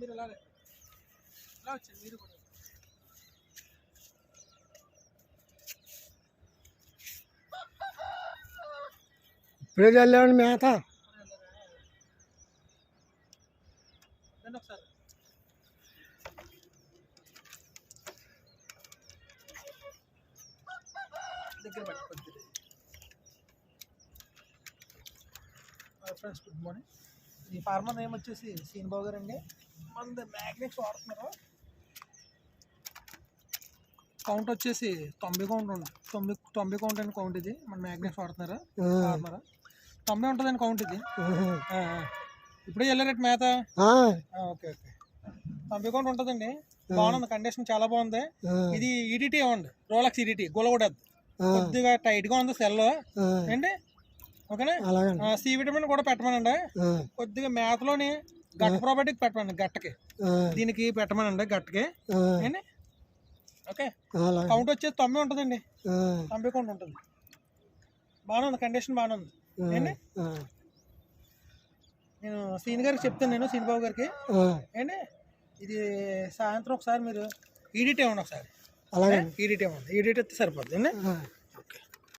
మీరు ఎలా వచ్చారు మీరు కూడా ఇప్పుడే చల్లేవండి మేత. ఒకసారి దగ్గర పట్టుకోండి. Friends good morning. ఈ ఫార్మర్ నేమ్ వచ్చేసి సీన్బాబు గారు అండి. మన మ్యాగ్నెక్స్ వాడుతున్నారు. కౌంట్ వచ్చేసి 90 కౌంట్ ఉంది. 90 కౌంట్ అని కౌంట్ ఇది. మన మ్యాగ్నెక్స్ వాడుతున్నారు ఫార్మర్. 90 ఉంటుందని కౌంట్ ఇది. ఇప్పుడే వెళ్ళారట మేత. ఓకే ఓకే 90 కౌంట్ ఉంటుందండి. బాగుంది, కండిషన్ చాలా బాగుంది. ఇది ఈడిటీ ఇవ్వండి, రోలక్స్ ఈడిటీ గులగూడదు. కొద్దిగా టైట్ గా ఉంది సెల్ ఏంటి. ఓకేనా. సి విటమిన్ కూడా పెట్టమనండి. కొద్దిగా మేతలోని గట్ట ప్రాపర్టీకి పెట్టమనండి. గట్టకి దీనికి పెట్టమనండి గట్టకి ఏంటి. ఓకే కౌంట్ వచ్చేసి 90 ఉంటుందండి. 90 కౌంట్ ఉంటుంది. బాగానే ఉంది, కండిషన్ బాగానే ఉంది ఏంటి. నేను సీన్ గారికి చెప్తాను, నేను సీన్బాబు గారికి ఏంటి. ఇది సాయంత్రం ఒకసారి మీరు ఈడిట్ ఇవ్వండి. ఒకసారి ఈడిట్ ఇవ్వండి. ఈడిట్ ఇస్తే సరిపోద్ది అండి.